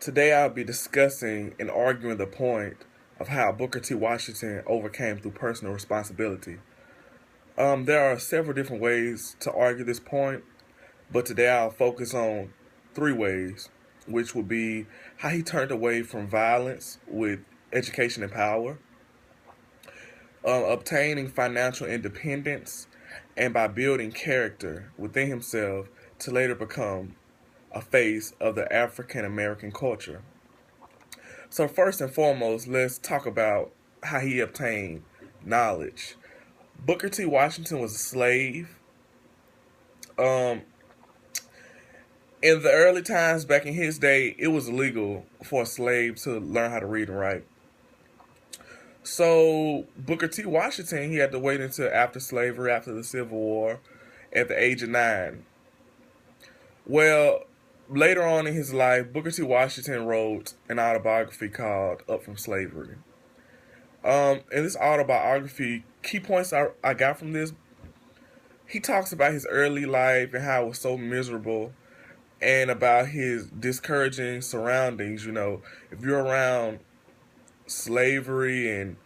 Today I'll be discussing and arguing the point of how Booker T. Washington overcame through personal responsibility. There are several different ways to argue this point, but today I'll focus on three ways, which would be how he turned away from violence with education and power, obtaining financial independence, and by building character within himself to later become a face of the African American culture. So, first and foremost, let's talk about how he obtained knowledge. Booker T. Washington was a slave. Um, in the early times, back in his day, it was illegal for a slave to learn how to read and write. So, Booker T. Washington, he had to wait until after slavery, after the Civil War, at the age of 9. Well, later on in his life, Booker T. Washington wrote an autobiography called Up From Slavery. In this autobiography, key points I got from this, he talks about his early life and how it was so miserable and about his discouraging surroundings. If you're around slavery and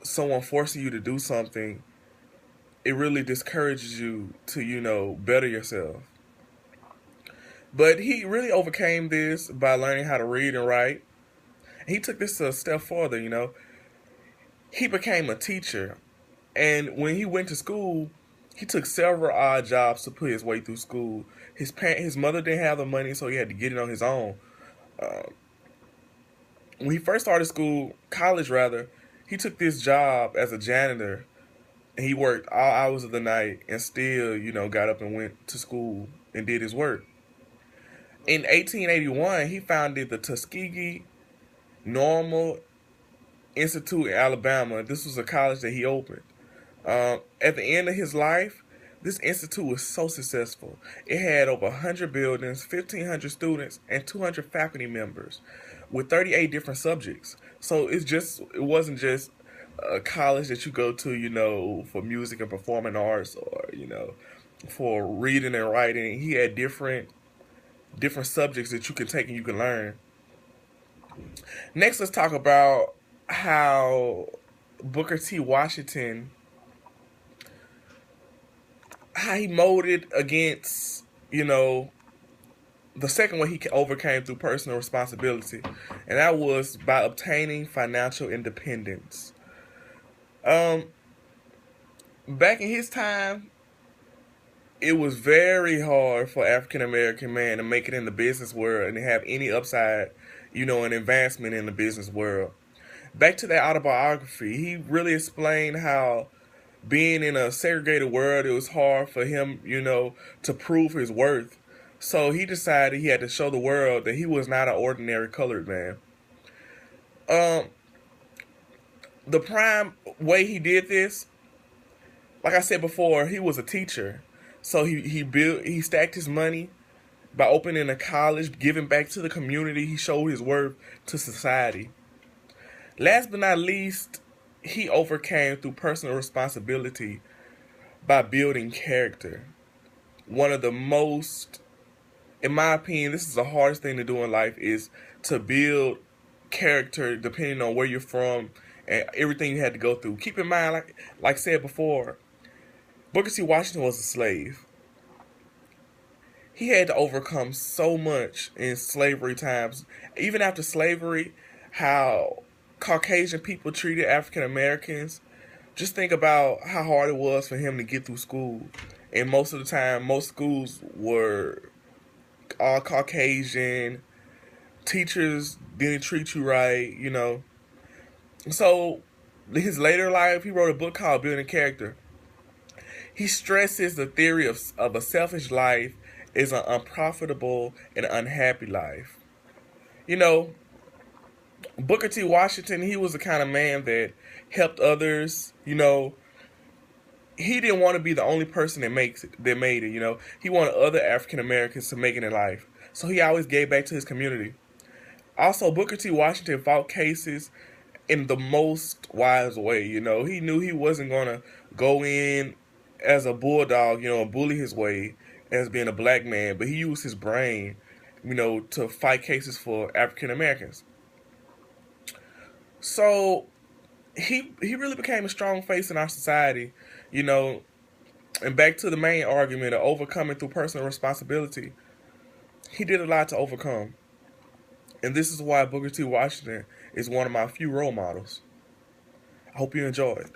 someone forcing you to do something, it really discourages you to, better yourself. But he really overcame this by learning how to read and write. He took this a step further. He became a teacher. And when he went to school, he took several odd jobs to put his way through school. His mother didn't have the money, so he had to get it on his own. Uh, when he first started college rather, he took this job as a janitor. And he worked all hours of the night and still, got up and went to school and did his work. In 1881, he founded the Tuskegee Normal Institute in Alabama. This was a college that he opened. At the end of his life, this institute was so successful. It had over 100 buildings, 1,500 students, and 200 faculty members with 38 different subjects. So it wasn't just a college that you go to, for music and performing arts or, for reading and writing. He had different subjects that you can take and you can learn. Next, let's talk about how Booker T. Washington, how he molded against, the second one he overcame through personal responsibility, and that was by obtaining financial independence. Um, Back in his time, it was very hard for African American man to make it in the business world and to have any upside, and advancement in the business world. Back to that autobiography, he really explained how being in a segregated world, it was hard for him, to prove his worth. So he decided he had to show the world that he was not an ordinary colored man. Um, the prime way he did this, like I said before, he was a teacher. So he stacked his money by opening a college, giving back to the community. He showed his worth to society. Last but not least, he overcame through personal responsibility by building character. One of the most, in my opinion, this is the hardest thing to do in life is to build character depending on where you're from and everything you had to go through. Keep in mind, like I said before, Booker T. Washington was a slave. He had to overcome so much in slavery times. Even after slavery, how Caucasian people treated African Americans. Just think about how hard it was for him to get through school. And most of the time, most schools were all Caucasian. Teachers didn't treat you right. So, his later life, he wrote a book called Building Character. He stresses the theory of a selfish life is an unprofitable and unhappy life. You know, Booker T. Washington, he was the kind of man that helped others. He didn't want to be the only person that made it. He wanted other African Americans to make it in life. So he always gave back to his community. Also, Booker T. Washington fought cases in the most wise way. He knew he wasn't gonna go in as a bulldog, and bully his way as being a black man, but he used his brain to fight cases for African Americans. So he really became a strong face in our society, you know. And back to the main argument of overcoming through personal responsibility, he did a lot to overcome. And this is why Booker T. Washington is one of my few role models. I hope you enjoyed.